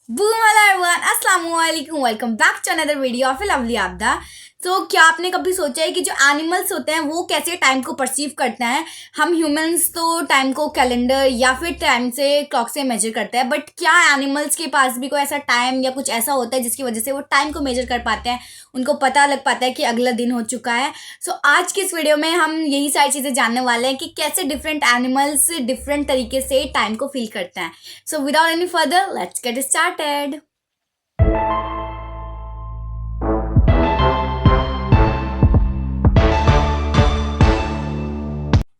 Boom hello everyone, Assalamualaikum, welcome back to another video of Lovely Abda। तो क्या आपने कभी सोचा है कि जो एनिमल्स होते हैं वो कैसे टाइम को परसीव करते हैं। हम ह्यूमंस तो टाइम को कैलेंडर या फिर टाइम से क्लॉक से मेजर करते हैं, बट क्या एनिमल्स के पास भी कोई ऐसा टाइम या कुछ ऐसा होता है जिसकी वजह से वो टाइम को मेजर कर पाते हैं, उनको पता लग पाता है कि अगला दिन हो चुका है। सो आज की इस वीडियो में हम यही सारी चीज़ें जानने वाले हैं कि कैसे डिफरेंट एनिमल्स डिफरेंट तरीके से टाइम को फील करते हैं। So without any further let's get started.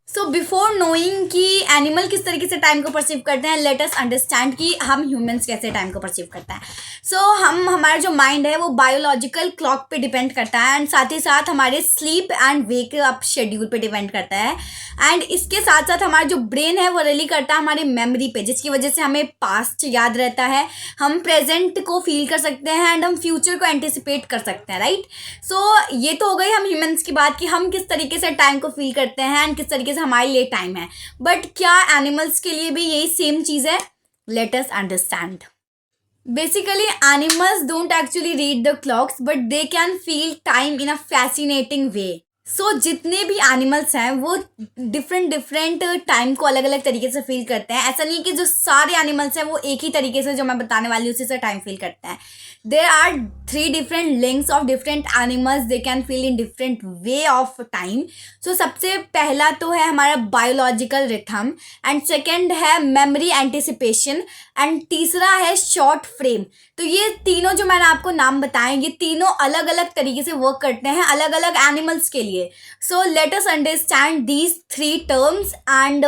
So before knowing कि एनिमल किस तरीके से टाइम को परसीव करते हैं, लेट अस अंडरस्टैंड कि हम ह्यूमंस कैसे टाइम को परसीव करते हैं। सो हमारा जो माइंड है वो बायोलॉजिकल क्लॉक पे डिपेंड करता है एंड साथ ही साथ हमारे sleep and wake up schedule पे डिपेंड करता है। एंड इसके साथ साथ हमारा जो ब्रेन है वो रिली करता है हमारी मेमोरी पे, जिसकी वजह से हमें पास्ट याद रहता है, हम प्रेजेंट को फील कर सकते हैं एंड हम फ्यूचर को एंटिसिपेट कर सकते हैं, राइट। सो ये तो हो गई हम ह्यूमंस की बात कि हम किस तरीके से टाइम को फील करते हैं एंड किस तरीके से हमारे लिए टाइम है। बट क्या एनिमल्स के लिए भी यही सेम चीज़ है? Let us understand. Basically animals don't actually read the clocks but they can feel time in a fascinating way. So जितने भी एनिमल्स हैं वो डिफरेंट टाइम को अलग अलग तरीके से फील करते हैं। ऐसा नहीं कि जो सारे एनिमल्स हैं वो एक ही तरीके से, जो मैं बताने वाली हूँ, उसी से टाइम फील करते हैं। There are 3 different links of different animals, they can feel in different way of time. So सबसे पहला तो है हमारा बायोलॉजिकल रिथम एंड सेकेंड है मेमोरी एंटिसिपेशन एंड तीसरा है शॉर्ट फ्रेम। तो ये तीनों जो मैंने आपको नाम बताए, ये तीनों अलग अलग तरीके से वर्क करते हैं अलग अलग एनिमल्स के लिए। So let us understand these 3 terms and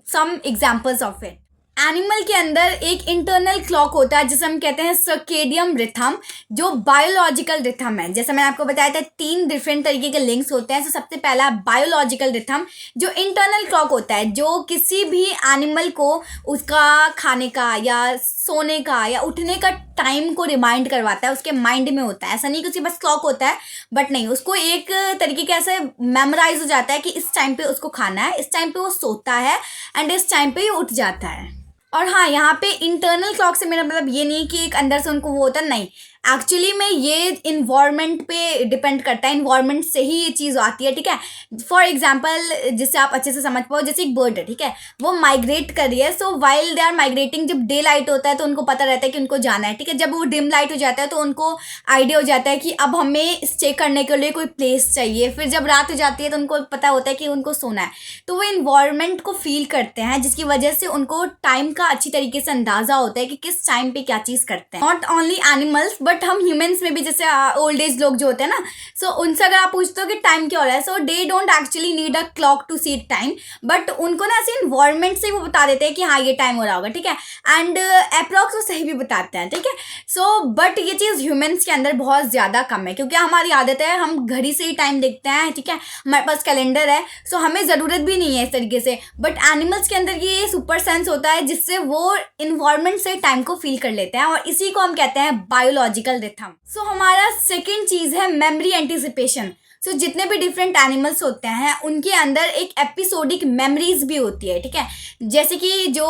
some examples of it. Animal के अंदर एक इंटरनल क्लॉक होता है जिसे हम कहते हैं सर्केडियम रिथम, जो बायोलॉजिकल रिथम है। जैसे मैंने आपको बताया था 3 डिफरेंट तरीके के लिंक्स होते हैं। तो सबसे पहला बायोलॉजिकल रिथम, जो इंटरनल क्लॉक होता है, जो किसी भी एनिमल को उसका खाने का या सोने का या उठने का टाइम को रिमाइंड करवाता है, उसके माइंड में होता है। ऐसा नहीं कि उसी बस क्लॉक होता है, बट नहीं, उसको एक तरीके के ऐसे मेमोराइज हो जाता है कि इस टाइम पे उसको खाना है, इस टाइम पे वो सोता है एंड इस टाइम पे ही उठ जाता है। और हाँ, यहाँ पे इंटरनल क्लॉक से मेरा मतलब ये नहीं कि एक अंदर से उनको वो होता, नहीं, एक्चुअली में ये इन्वायरमेंट पे डिपेंड करता है, इन्वायरमेंट से ही ये चीज़ आती है, ठीक है। फॉर एग्जांपल, जिससे आप अच्छे से समझ पाओ, जैसे एक बर्ड है, ठीक है, वो माइग्रेट कर रही है। So while they are migrating, जब डे लाइट होता है तो उनको पता रहता है कि उनको जाना है, ठीक है। जब वो डिम लाइट हो जाता है तो उनको आइडिया हो जाता है कि अब हमें स्टे करने के लिए कोई प्लेस चाहिए। फिर जब रात हो जाती है तो उनको पता होता है कि उनको सोना है। तो वो इन्वायरमेंट को फील करते हैं, जिसकी वजह से उनको टाइम का अच्छी तरीके से अंदाजा होता है कि किस टाइम पे क्या चीज़ करते हैं। नॉट ओनली एनिमल्स बट हम ह्यूमंस में भी, जैसे ओल्ड एज लोग जो होते हैं ना, सो उनसे अगर आप पूछते हो कि टाइम क्या हो रहा है, so they don't actually need a clock to see time, but उनको ना ऐसे इन्वायरमेंट से वो बता देते हैं कि हाँ ये टाइम हो रहा होगा, ठीक है। एंड अप्रॉक्स वो सही भी बताते हैं, ठीक है। सो बट ये चीज़ ह्यूमंस के अंदर बहुत ज़्यादा कम है, क्योंकि हमारी आदत है हम घड़ी से ही टाइम देखते हैं, ठीक है, हमारे पास कैलेंडर है, सो हमें ज़रूरत भी नहीं है इस तरीके से। बट एनिमल्स के अंदर ये सुपर सेंस होता है जिससे वो इन्वायरमेंट से टाइम को फील कर लेते हैं, और इसी को हम कहते हैं बायोलॉजिकल रिथम। सो हमारा सेकेंड चीज़ है मेमोरी एंटिसिपेशन। सो जितने भी डिफरेंट एनिमल्स होते हैं उनके अंदर एक एपिसोडिक मेमोरीज भी होती है, ठीक है। जैसे कि जो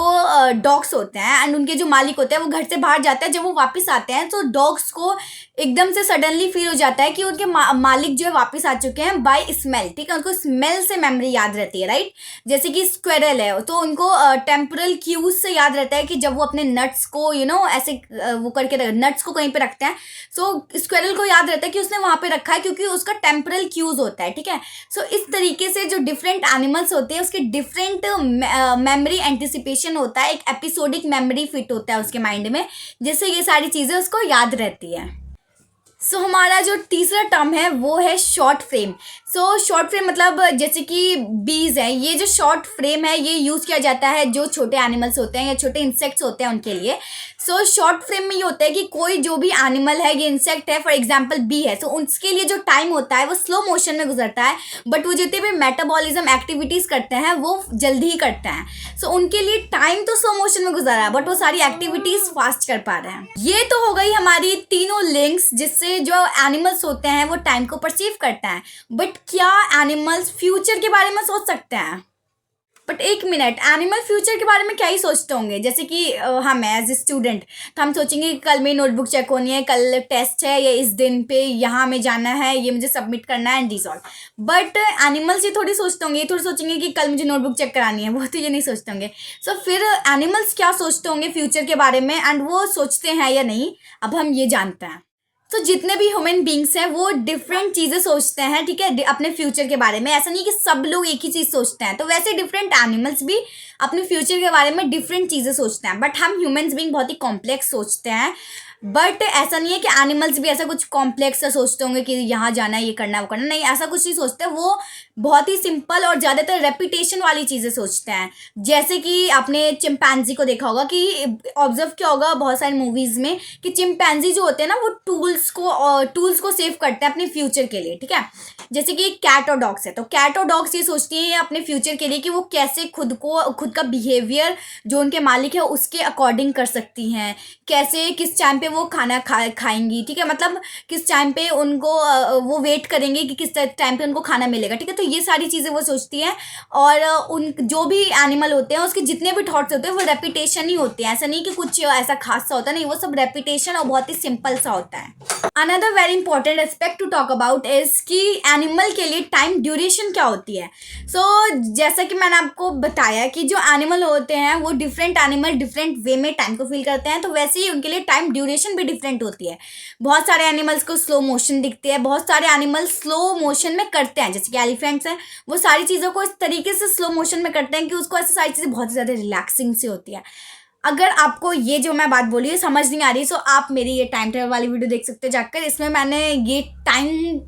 डॉग्स होते हैं एंड उनके जो मालिक होते हैं वो घर से बाहर जाते हैं, जब वो वापस आते हैं तो डॉग्स को एकदम से सडनली फील हो जाता है कि उनके मालिक जो है वापस आ चुके हैं बाय स्मेल, ठीक है। उनको स्मेल से मेमोरी याद रहती है, राइट। जैसे कि स्क्वेरल है तो उनको टेम्पोरल क्यूज से याद रहता है कि जब वो अपने नट्स को ऐसे वो करके नट्स को कहीं पे रखते हैं, सो स्क्वेरल को याद रहता है कि उसने वहाँ पे रखा है क्योंकि उसका टेम्पोरल क्यूज होता है, ठीक है। सो इस तरीके से जो डिफरेंट एनिमल्स होते हैं उसके डिफरेंट मेमोरी एंटिसिपेशन होता है, एक एपिसोडिक मेमोरी फिट होता है उसके माइंड में, जिससे ये सारी चीज़ें उसको याद रहती है। सो हमारा जो तीसरा टर्म है वो है short frame. So short frame मतलब जैसे कि बीज है, ये जो शॉर्ट फ्रेम है ये यूज़ किया जाता है जो छोटे एनिमल्स होते हैं या छोटे इंसेक्ट्स होते हैं उनके लिए। सो शॉर्ट फ्रेम में ये होता है कि कोई जो भी एनिमल है, ये इंसेक्ट है, फॉर एग्जांपल बी है, सो उसके लिए जो टाइम होता है वो स्लो मोशन में गुजरता है, बट वो जितने भी मेटाबॉलिज्म एक्टिविटीज़ करते हैं वो जल्दी ही करते हैं। सो उनके लिए टाइम तो स्लो मोशन में गुजर रहा है बट वो सारी एक्टिविटीज़ फास्ट कर पा रहे हैं। ये तो हो गई हमारी तीनों लिंक्स जिससे जो एनिमल्स होते हैं वो टाइम को परसीव करते हैं। बट क्या एनिमल्स फ्यूचर के बारे में सोच सकते हैं? बट एक मिनट, एनिमल फ्यूचर के बारे में क्या ही सोचते होंगे? जैसे कि हम एज ए स्टूडेंट तो हम सोचेंगे कि कल मेरी नोटबुक चेक होनी है, कल टेस्ट है, या इस दिन पे यहाँ हमें जाना है, ये मुझे सबमिट करना है, and this all. But animals ये थोड़ी सोचते होंगे, ये थोड़ी सोचेंगे कि कल मुझे नोटबुक चेक करानी है, वो तो ये नहीं सोचते होंगे। सो फिर एनिमल्स क्या सोचते होंगे फ्यूचर के बारे में, एंड वो सोचते हैं या नहीं, अब हम ये जानते हैं। तो जितने भी ह्यूमन बींग्स हैं वो डिफरेंट चीज़ें सोचते हैं, ठीक है, अपने फ्यूचर के बारे में। ऐसा नहीं कि सब लोग एक ही चीज़ सोचते हैं, तो वैसे डिफरेंट एनिमल्स भी अपने फ्यूचर के बारे में डिफरेंट चीज़ें सोचते हैं। बट हम ह्यूमंस बींग बहुत ही कॉम्प्लेक्स सोचते हैं। बट ऐसा नहीं है कि एनिमल्स भी ऐसा कुछ कॉम्प्लेक्स सा सोचते होंगे कि यहाँ जाना है, ये करना है, वो करना, नहीं, ऐसा कुछ नहीं सोचते। वो बहुत ही सिंपल और ज़्यादातर रेपिटेशन वाली चीज़ें सोचते हैं। जैसे कि आपने चिंपैंजी को देखा होगा कि ऑब्जर्व किया होगा बहुत सारी मूवीज़ में कि चिंपैंजी जो होते हैं ना वो टूल्स को सेव करते हैं अपने फ्यूचर के लिए, ठीक है। जैसे कि कैट और डॉग्स है, तो कैट और डॉग्स ये सोचती हैं अपने फ्यूचर के लिए कि वो कैसे खुद का बिहेवियर जो उनके मालिक है उसके अकॉर्डिंग कर सकती हैं, कैसे किस टाइम पे वो खाना खाएंगी, ठीक है, मतलब किस टाइम पे उनको वो वेट करेंगे कि किस टाइम पे उनको खाना मिलेगा, ठीक है। तो ये सारी चीज़ें वो सोचती हैं। और उन जो भी एनिमल होते हैं उसके जितने भी थॉट्स होते हैं वो रेपिटेशन ही होते हैं। ऐसा नहीं कि कुछ ऐसा खास सा होता है, नहीं, वो सब रेपिटेशन और बहुत ही सिंपल सा होता है। Another very important aspect to talk about is कि एनिमल के लिए टाइम ड्यूरेशन क्या होती है। सो जैसा कि मैंने आपको बताया कि जो एनिमल होते हैं वो डिफरेंट एनिमल डिफरेंट वे में टाइम को फील करते हैं, तो वैसे ही उनके लिए टाइम ड्यूरेशन भी डिफरेंट होती है। बहुत सारे एनिमल्स को स्लो मोशन दिखती है, बहुत सारे एनिमल्स स्लो मोशन में करते हैं। जैसे कि एलिफेंट्स हैं, वो सारी चीज़ों को इस तरीके से स्लो मोशन में करते हैं कि उसको ऐसी सारी चीज़ें बहुत ज़्यादा रिलैक्सिंग से होती है। अगर आपको ये जो मैं बात बोली है समझ नहीं आ रही, सो आप मेरी ये टाइम ट्रेवल वाली वीडियो देख सकते हो जाकर। इसमें मैंने ये टाइम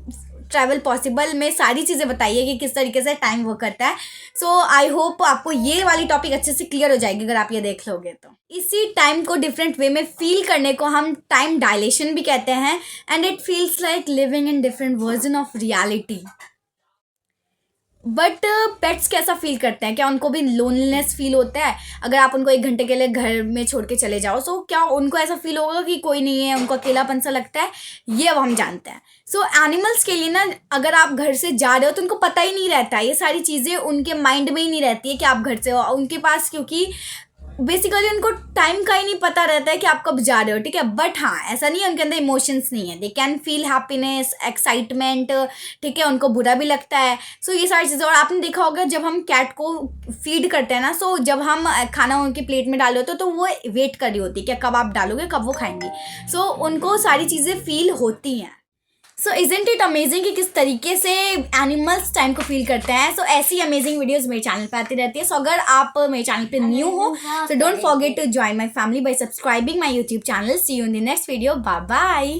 ट्रैवल पॉसिबल में सारी चीज़ें बताई है कि किस तरीके से टाइम वर्क करता है। सो आई होप आपको ये वाली टॉपिक अच्छे से क्लियर हो जाएगी अगर आप ये देख लोगे तो। इसी टाइम को डिफरेंट वे में फील करने को हम टाइम डायलेशन भी कहते हैं, and it feels like living in different version of reality. But pets कैसा फील करते हैं? क्या उनको भी लोनलीनेस फील होता है? अगर आप उनको 1 घंटे के लिए घर में छोड़ के चले जाओ, सो क्या उनको ऐसा फील होगा कि कोई नहीं है, उनको अकेलापन सा लगता है? ये अब हम जानते हैं। सो एनिमल्स के लिए ना, अगर आप घर से जा रहे हो तो उनको पता ही नहीं रहता है, ये सारी चीज़ें उनके माइंड में ही नहीं रहती है कि आप घर से हो उनके पास, क्योंकि बेसिकली उनको टाइम का ही नहीं पता रहता है कि आप कब जा रहे हो, ठीक है। बट हाँ, ऐसा नहीं है उनके अंदर इमोशंस नहीं है, दे कैन फील हैप्पीनेस, एक्साइटमेंट, ठीक है, उनको बुरा भी लगता है। सो ये सारी चीज़ें। और आपने देखा होगा जब हम कैट को फीड करते हैं ना, सो जब हम खाना उनके प्लेट में डाले होते तो वो वेट कर रही होती है कि कब आप डालोगे, कब वो खाएंगी। सो उनको सारी चीज़ें फील होती हैं। सो इज़न्ट इट अमेजिंग कि किस तरीके से एनिमल्स टाइम को फील करते हैं। सो ऐसी अमेजिंग वीडियोस मेरे चैनल पे आती रहती है। सो अगर आप मेरे चैनल पे न्यू हो so don't forget to join my family by subscribing my YouTube channel. See you in the next video. Bye bye.